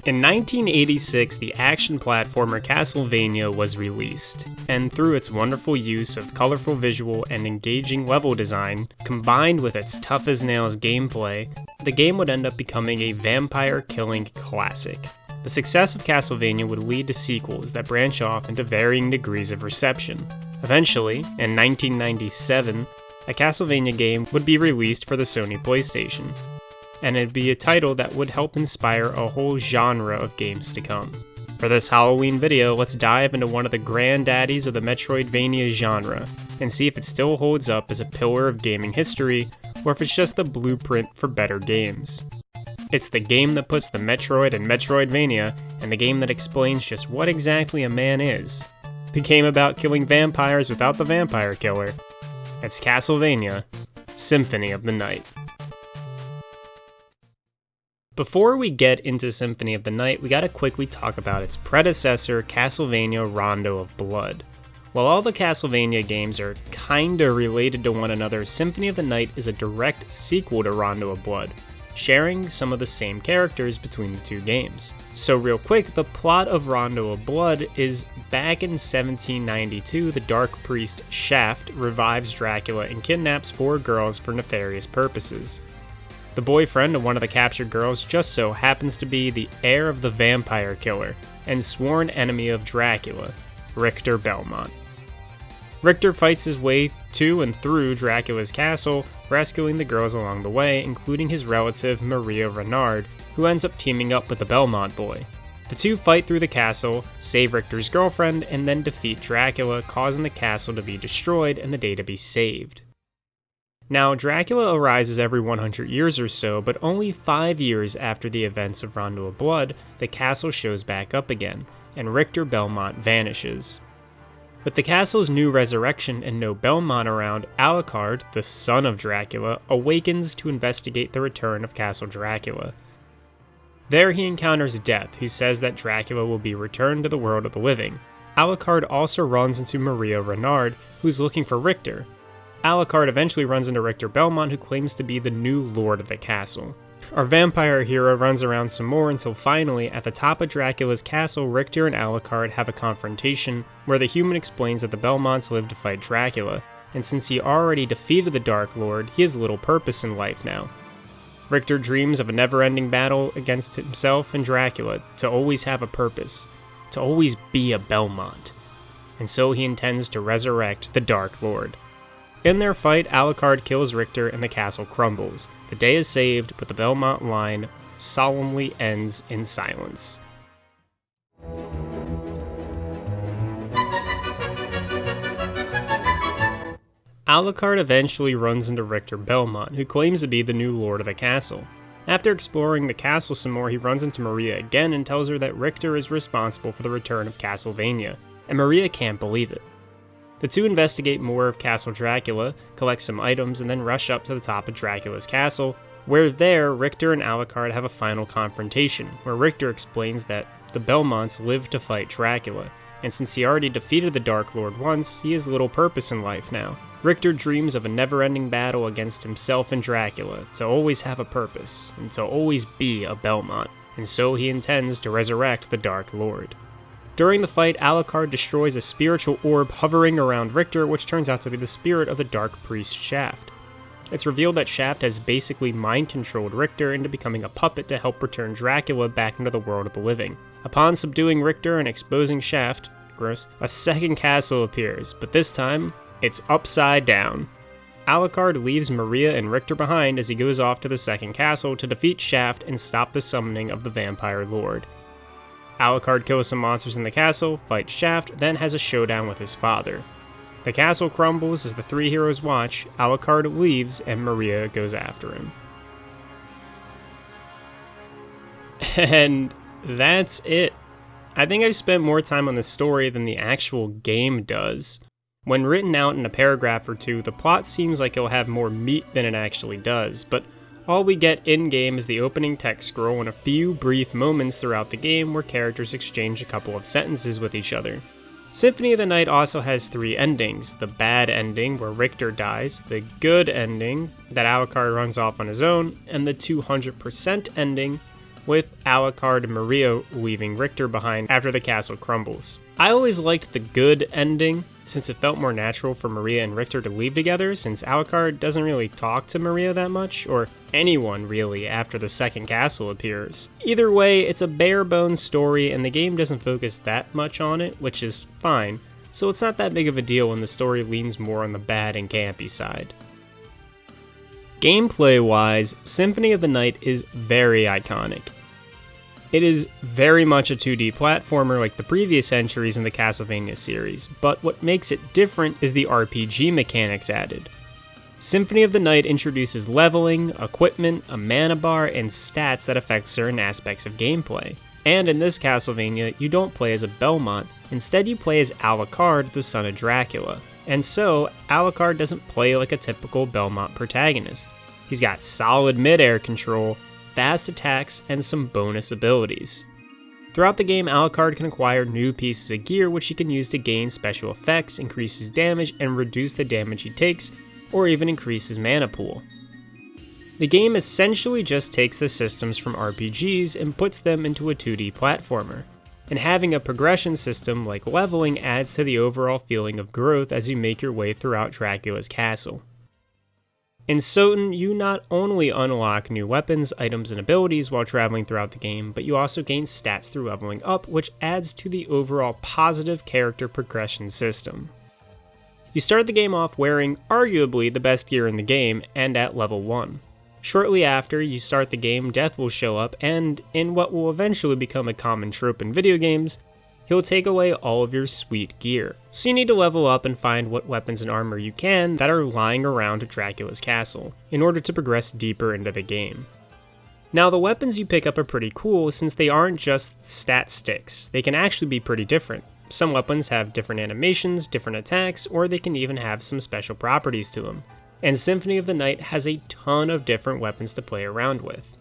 In 1986, the action platformer Castlevania was released, and through its wonderful use of colorful visual and engaging level design, combined with its tough-as-nails gameplay, the game would end up becoming a vampire-killing classic. The success of Castlevania would lead to sequels that branch off into varying degrees of reception. Eventually, in 1997, a Castlevania game would be released for the Sony PlayStation, and it'd be a title that would help inspire a whole genre of games to come. For this Halloween video, let's dive into one of the granddaddies of the Metroidvania genre, and see if it still holds up as a pillar of gaming history, or if it's just the blueprint for better games. It's the game that puts the Metroid in Metroidvania, and the game that explains just what exactly a man is. The game about killing vampires without the vampire killer. It's Castlevania, Symphony of the Night. Before we get into Symphony of the Night, we gotta quickly talk about its predecessor, Castlevania Rondo of Blood. While all the Castlevania games are kinda related to one another, Symphony of the Night is a direct sequel to Rondo of Blood, sharing some of the same characters between the two games. So real quick, the plot of Rondo of Blood is back in 1792, the Dark Priest Shaft revives Dracula and kidnaps 4 girls for nefarious purposes. The boyfriend of one of the captured girls just so happens to be the heir of the vampire killer and sworn enemy of Dracula, Richter Belmont. Richter fights his way to and through Dracula's castle, rescuing the girls along the way, including his relative Maria Renard, who ends up teaming up with the Belmont boy. The two fight through the castle, save Richter's girlfriend, and then defeat Dracula, causing the castle to be destroyed and the day to be saved. Now, Dracula arises every 100 years or so, but only 5 years after the events of Rondo of Blood, the castle shows back up again, and Richter Belmont vanishes. With the castle's new resurrection and no Belmont around, Alucard, the son of Dracula, awakens to investigate the return of Castle Dracula. There he encounters Death, who says that Dracula will be returned to the world of the living. Alucard also runs into Maria Renard, who's looking for Richter. Alucard eventually runs into Richter Belmont, who claims to be the new lord of the castle. Our vampire hero runs around some more until finally, at the top of Dracula's castle, Richter and Alucard have a confrontation where the human explains that the Belmonts live to fight Dracula, and since he already defeated the Dark Lord, he has little purpose in life now. Richter dreams of a never-ending battle against himself and Dracula, to always have a purpose, to always be a Belmont, and so he intends to resurrect the Dark Lord. In their fight, Alucard kills Richter and the castle crumbles. The day is saved, but the Belmont line solemnly ends in silence. Alucard eventually runs into Richter Belmont, who claims to be the new lord of the castle. After exploring the castle some more, he runs into Maria again and tells her that Richter is responsible for the return of Castlevania, and Maria can't believe it. The two investigate more of Castle Dracula, collect some items, and then rush up to the top of Dracula's castle, where there, Richter and Alucard have a final confrontation, where Richter explains that the Belmonts live to fight Dracula, and since he already defeated the Dark Lord once, he has little purpose in life now. Richter dreams of a never-ending battle against himself and Dracula, to always have a purpose, and to always be a Belmont, and so he intends to resurrect the Dark Lord. During the fight, Alucard destroys a spiritual orb hovering around Richter, which turns out to be the spirit of the Dark Priest Shaft. It's revealed that Shaft has basically mind-controlled Richter into becoming a puppet to help return Dracula back into the world of the living. Upon subduing Richter and exposing Shaft, a second castle appears, but this time, it's upside down. Alucard leaves Maria and Richter behind as he goes off to the second castle to defeat Shaft and stop the summoning of the Vampire Lord. Alucard kills some monsters in the castle, fights Shaft, then has a showdown with his father. The castle crumbles as the three heroes watch, Alucard leaves, and Maria goes after him. And that's it. I think I've spent more time on the story than the actual game does. When written out in a paragraph or two, the plot seems like it'll have more meat than it actually does, but all we get in-game is the opening text scroll and a few brief moments throughout the game where characters exchange a couple of sentences with each other. Symphony of the Night also has 3 endings: the bad ending, where Richter dies, the good ending, that Alucard runs off on his own, and the 200% ending, with Alucard and Maria leaving Richter behind after the castle crumbles. I always liked the good ending, since it felt more natural for Maria and Richter to leave together, since Alucard doesn't really talk to Maria that much, or anyone really, after the second castle appears. Either way, it's a bare-bones story, and the game doesn't focus that much on it, which is fine, so it's not that big of a deal when the story leans more on the bad and campy side. Gameplay-wise, Symphony of the Night is very iconic. It is very much a 2D platformer like the previous entries in the Castlevania series, but what makes it different is the RPG mechanics added. Symphony of the Night introduces leveling, equipment, a mana bar, and stats that affect certain aspects of gameplay. And in this Castlevania, you don't play as a Belmont, instead you play as Alucard, the son of Dracula. And so, Alucard doesn't play like a typical Belmont protagonist. He's got solid mid-air control, fast attacks, and some bonus abilities. Throughout the game, Alucard can acquire new pieces of gear which he can use to gain special effects, increase his damage, and reduce the damage he takes, or even increase his mana pool. The game essentially just takes the systems from RPGs and puts them into a 2D platformer, and having a progression system like leveling adds to the overall feeling of growth as you make your way throughout Dracula's castle. In Soten, you not only unlock new weapons, items, and abilities while traveling throughout the game, but you also gain stats through leveling up, which adds to the overall positive character progression system. You start the game off wearing arguably the best gear in the game, and at level 1. Shortly after you start the game, Death will show up, and in what will eventually become a common trope in video games, he'll take away all of your sweet gear. So you need to level up and find what weapons and armor you can that are lying around Dracula's castle, in order to progress deeper into the game. Now the weapons you pick up are pretty cool since they aren't just stat sticks, they can actually be pretty different. Some weapons have different animations, different attacks, or they can even have some special properties to them. And Symphony of the Night has a ton of different weapons to play around with.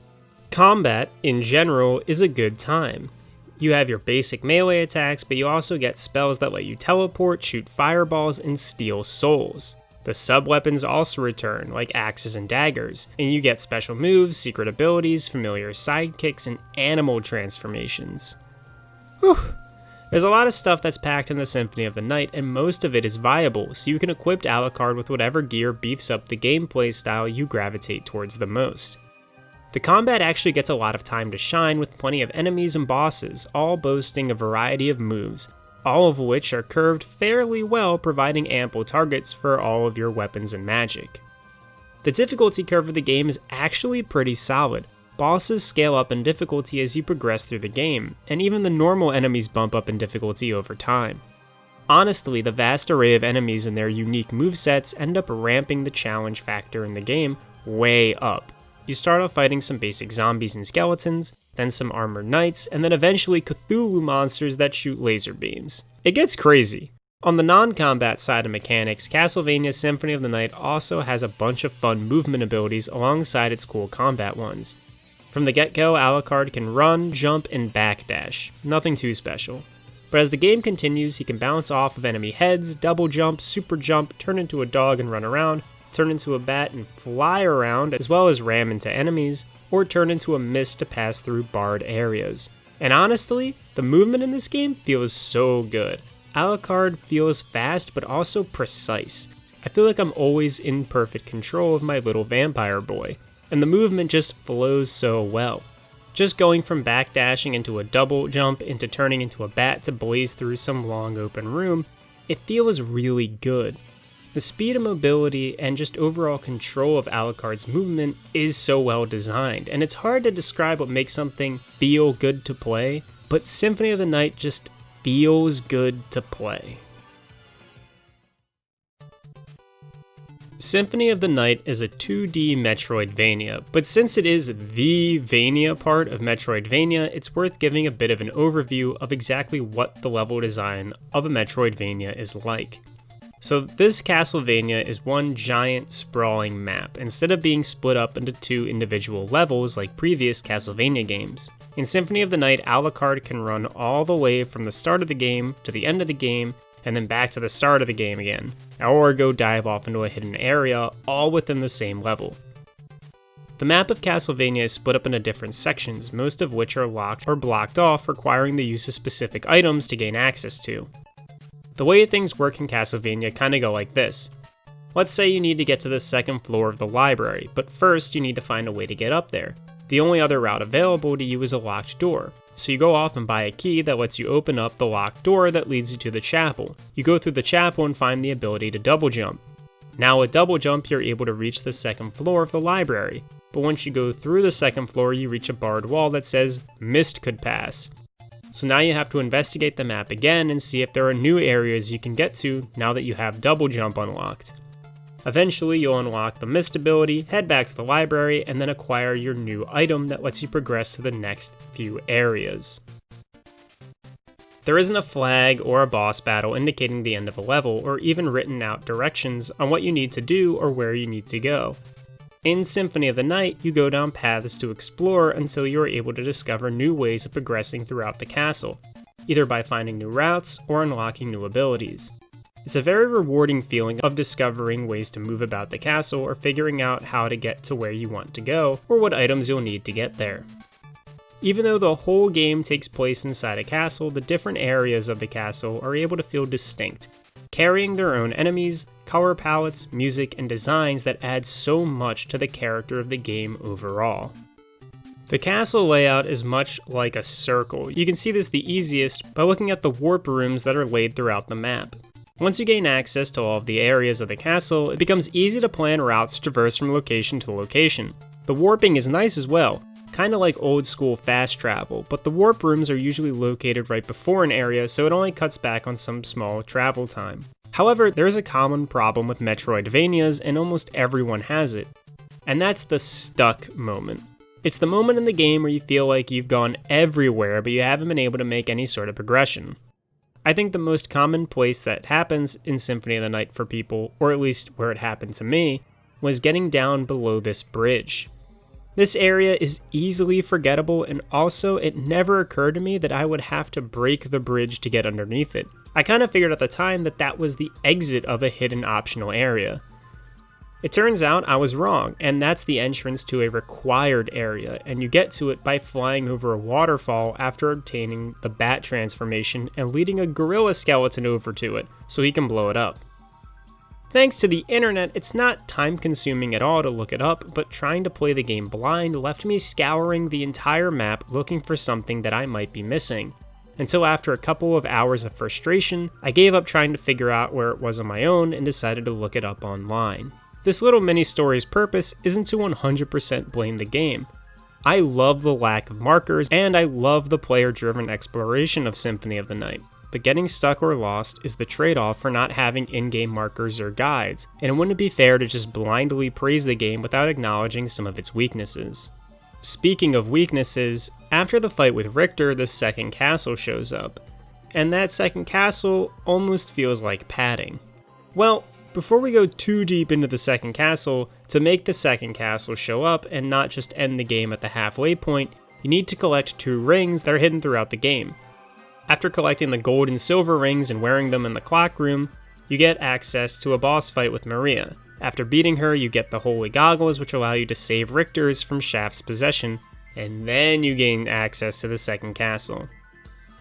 Combat, in general, is a good time. You have your basic melee attacks, but you also get spells that let you teleport, shoot fireballs, and steal souls. The sub-weapons also return, like axes and daggers, and you get special moves, secret abilities, familiar sidekicks, and animal transformations. Whew! There's a lot of stuff that's packed in the Symphony of the Night, and most of it is viable, so you can equip Alucard with whatever gear beefs up the gameplay style you gravitate towards the most. The combat actually gets a lot of time to shine with plenty of enemies and bosses, all boasting a variety of moves, all of which are curved fairly well, providing ample targets for all of your weapons and magic. The difficulty curve of the game is actually pretty solid. Bosses scale up in difficulty as you progress through the game, and even the normal enemies bump up in difficulty over time. Honestly, the vast array of enemies and their unique movesets end up ramping the challenge factor in the game way up. You start off fighting some basic zombies and skeletons, then some armored knights, and then eventually Cthulhu monsters that shoot laser beams. It gets crazy. On the non-combat side of mechanics, Castlevania Symphony of the Night also has a bunch of fun movement abilities alongside its cool combat ones. From the get-go, Alucard can run, jump, and backdash. Nothing too special. But as the game continues, he can bounce off of enemy heads, double jump, super jump, turn into a dog and run around, turn into a bat and fly around, as well as ram into enemies, or turn into a mist to pass through barred areas. And honestly, the movement in this game feels so good. Alucard feels fast but also precise. I feel like I'm always in perfect control of my little vampire boy, and the movement just flows so well. Just going from backdashing into a double jump into turning into a bat to blaze through some long open room, it feels really good. The speed and mobility and just overall control of Alucard's movement is so well designed, and it's hard to describe what makes something feel good to play, but Symphony of the Night just feels good to play. Symphony of the Night is a 2D Metroidvania, but since it is the Vania part of Metroidvania, it's worth giving a bit of an overview of exactly what the level design of a Metroidvania is like. So this Castlevania is one giant sprawling map, instead of being split up into two individual levels like previous Castlevania games. In Symphony of the Night, Alucard can run all the way from the start of the game to the end of the game, and then back to the start of the game again, or go dive off into a hidden area, all within the same level. The map of Castlevania is split up into different sections, most of which are locked or blocked off, requiring the use of specific items to gain access to. The way things work in Castlevania kinda go like this. Let's say you need to get to the second floor of the library, but first you need to find a way to get up there. The only other route available to you is a locked door. So you go off and buy a key that lets you open up the locked door that leads you to the chapel. You go through the chapel and find the ability to double jump. Now with double jump, you're able to reach the second floor of the library. But once you go through the second floor, you reach a barred wall that says, "Mist could pass." So now you have to investigate the map again and see if there are new areas you can get to now that you have double jump unlocked. Eventually, you'll unlock the Mist ability, head back to the library, and then acquire your new item that lets you progress to the next few areas. There isn't a flag or a boss battle indicating the end of a level, or even written out directions on what you need to do or where you need to go. In Symphony of the Night, you go down paths to explore until you are able to discover new ways of progressing throughout the castle, either by finding new routes or unlocking new abilities. It's a very rewarding feeling of discovering ways to move about the castle or figuring out how to get to where you want to go or what items you'll need to get there. Even though the whole game takes place inside a castle, the different areas of the castle are able to feel distinct, carrying their own enemies, color palettes, music, and designs that add so much to the character of the game overall. The castle layout is much like a circle. You can see this the easiest by looking at the warp rooms that are laid throughout the map. Once you gain access to all of the areas of the castle, it becomes easy to plan routes to traverse from location to location. The warping is nice as well, kinda like old school fast travel, but the warp rooms are usually located right before an area, so it only cuts back on some small travel time. However, there is a common problem with Metroidvanias, and almost everyone has it, and that's the stuck moment. It's the moment in the game where you feel like you've gone everywhere, but you haven't been able to make any sort of progression. I think the most common place that happens in Symphony of the Night for people, or at least where it happened to me, was getting down below this bridge. This area is easily forgettable, and also it never occurred to me that I would have to break the bridge to get underneath it. I kinda figured at the time that that was the exit of a hidden optional area. It turns out I was wrong, and that's the entrance to a required area, and you get to it by flying over a waterfall after obtaining the bat transformation and leading a gorilla skeleton over to it so he can blow it up. Thanks to the internet, it's not time consuming at all to look it up, but trying to play the game blind left me scouring the entire map looking for something that I might be missing. Until after a couple of hours of frustration, I gave up trying to figure out where it was on my own and decided to look it up online. This little mini-story's purpose isn't to 100% blame the game. I love the lack of markers, and I love the player-driven exploration of Symphony of the Night, but getting stuck or lost is the trade-off for not having in-game markers or guides, and it wouldn't be fair to just blindly praise the game without acknowledging some of its weaknesses. Speaking of weaknesses, after the fight with Richter, the second castle shows up, and that second castle almost feels like padding. Well, before we go too deep into the second castle, to make the second castle show up and not just end the game at the halfway point, you need to collect 2 rings that are hidden throughout the game. After collecting the gold and silver rings and wearing them in the clock room, you get access to a boss fight with Maria. After beating her, you get the holy goggles, which allow you to save Richter's from Shaft's possession, and then you gain access to the second castle.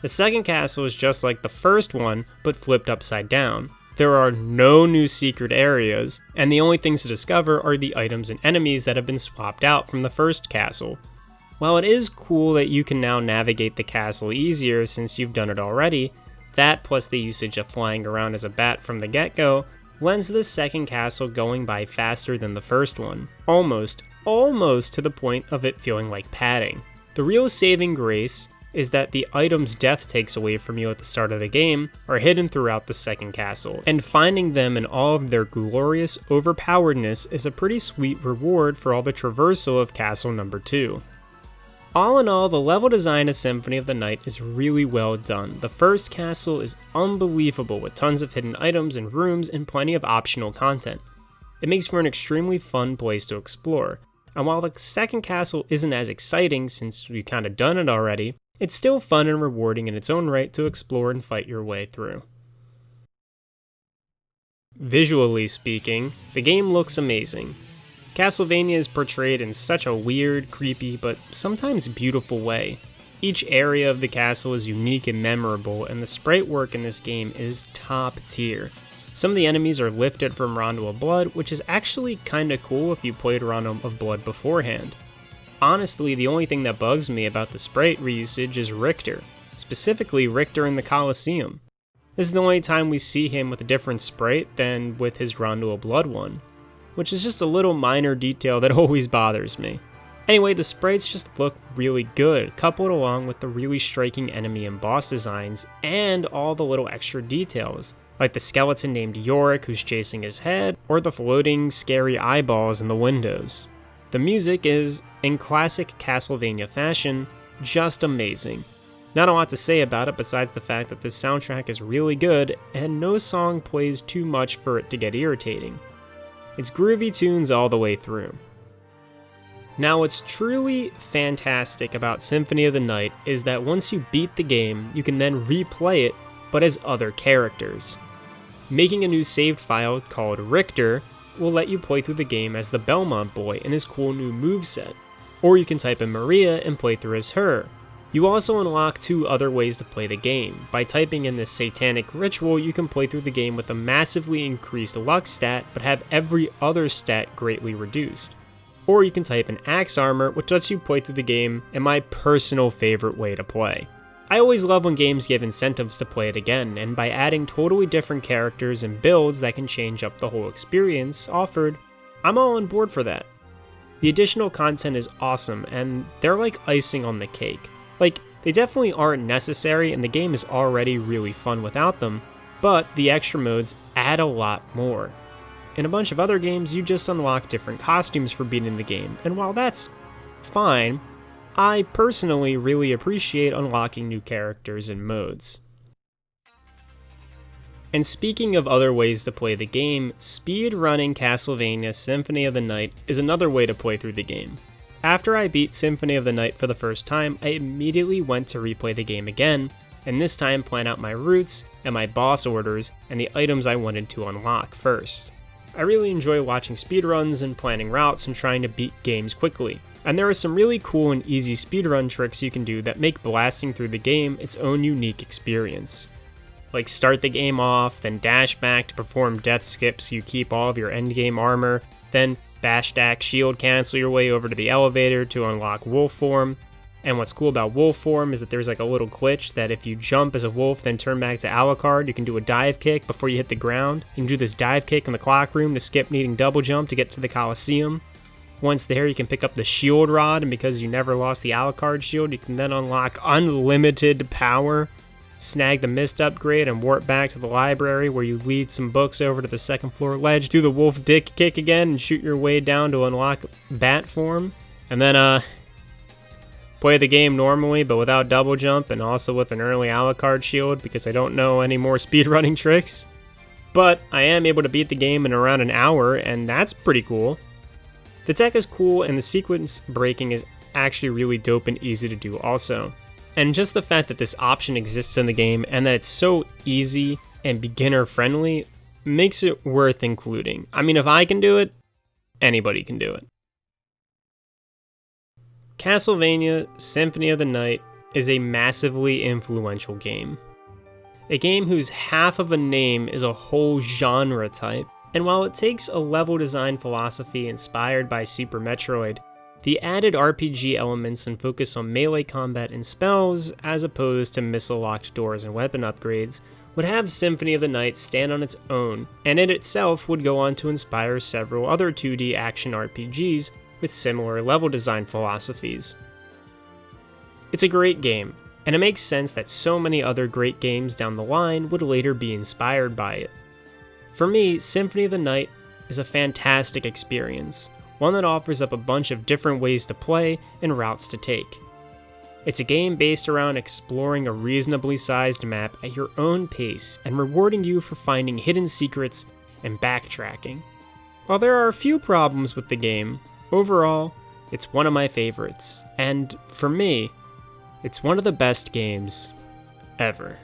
The second castle is just like the first one, but flipped upside down. There are no new secret areas, and the only things to discover are the items and enemies that have been swapped out from the first castle. While it is cool that you can now navigate the castle easier since you've done it already, that plus the usage of flying around as a bat from the get-go lends the second castle going by faster than the first one, almost to the point of it feeling like padding. The real saving grace is that the items death takes away from you at the start of the game are hidden throughout the second castle, and finding them in all of their glorious overpoweredness is a pretty sweet reward for all the traversal of castle number 2. All in all, the level design of Symphony of the Night is really well done. The first castle is unbelievable with tons of hidden items and rooms and plenty of optional content. It makes for an extremely fun place to explore, and while the second castle isn't as exciting since we've kinda done it already, it's still fun and rewarding in its own right to explore and fight your way through. Visually speaking, the game looks amazing. Castlevania is portrayed in such a weird, creepy, but sometimes beautiful way. Each area of the castle is unique and memorable, and the sprite work in this game is top tier. Some of the enemies are lifted from Rondo of Blood, which is actually kinda cool if you played Rondo of Blood beforehand. Honestly, the only thing that bugs me about the sprite reusage is Richter, specifically Richter in the Colosseum. This is the only time we see him with a different sprite than with his Rondo of Blood one, which is just a little minor detail that always bothers me. Anyway, the sprites just look really good, coupled along with the really striking enemy and boss designs, and all the little extra details, like the skeleton named Yorick who's chasing his head, or the floating, scary eyeballs in the windows. The music is, in classic Castlevania fashion, just amazing. Not a lot to say about it besides the fact that this soundtrack is really good, and no song plays too much for it to get irritating. It's groovy tunes all the way through. Now, what's truly fantastic about Symphony of the Night is that once you beat the game, you can then replay it, but as other characters. Making a new saved file called Richter will let you play through the game as the Belmont boy and his cool new moveset, or you can type in Maria and play through as her. You also unlock 2 other ways to play the game. By typing in this satanic ritual, you can play through the game with a massively increased luck stat, but have every other stat greatly reduced. Or you can type in Axe Armor, which lets you play through the game in my personal favorite way to play. I always love when games give incentives to play it again, and by adding totally different characters and builds that can change up the whole experience offered, I'm all on board for that. The additional content is awesome, and they're like icing on the cake. Like, they definitely aren't necessary, and the game is already really fun without them, but the extra modes add a lot more. In a bunch of other games, you just unlock different costumes for beating the game, and while that's fine, I personally really appreciate unlocking new characters and modes. And speaking of other ways to play the game, speedrunning Castlevania Symphony of the Night is another way to play through the game. After I beat Symphony of the Night for the first time, I immediately went to replay the game again, and this time plan out my routes and my boss orders and the items I wanted to unlock first. I really enjoy watching speedruns and planning routes and trying to beat games quickly. And there are some really cool and easy speedrun tricks you can do that make blasting through the game its own unique experience. Like start the game off, then dash back to perform death skips so you keep all of your endgame armor, then bash stack shield cancel your way over to the elevator to unlock wolf form. And what's cool about wolf form is that there's like a little glitch that if you jump as a wolf then turn back to Alucard, you can do a dive kick before you hit the ground. You can do this dive kick in the clock room to skip needing double jump to get to the Colosseum. Once there, you can pick up the shield rod, and because you never lost the Alucard shield, you can then unlock unlimited power, snag the mist upgrade, and warp back to the library where you lead some books over to the second floor ledge, do the wolf dick kick again, and shoot your way down to unlock bat form. And then, play the game normally, but without double jump, and also with an early Alucard shield, because I don't know any more speedrunning tricks. But I am able to beat the game in around an hour, and that's pretty cool. The tech is cool, and the sequence breaking is actually really dope and easy to do also. And just the fact that this option exists in the game, and that it's so easy and beginner friendly, makes it worth including. I mean, if I can do it, anybody can do it. Castlevania Symphony of the Night is a massively influential game. A game whose half of a name is a whole genre type, and while it takes a level design philosophy inspired by Super Metroid, the added RPG elements and focus on melee combat and spells, as opposed to missile-locked doors and weapon upgrades, would have Symphony of the Night stand on its own, and it itself would go on to inspire several other 2D action RPGs with similar level design philosophies. It's a great game, and it makes sense that so many other great games down the line would later be inspired by it. For me, Symphony of the Night is a fantastic experience, one that offers up a bunch of different ways to play and routes to take. It's a game based around exploring a reasonably sized map at your own pace and rewarding you for finding hidden secrets and backtracking. While there are a few problems with the game, overall, it's one of my favorites, and for me, it's one of the best games ever.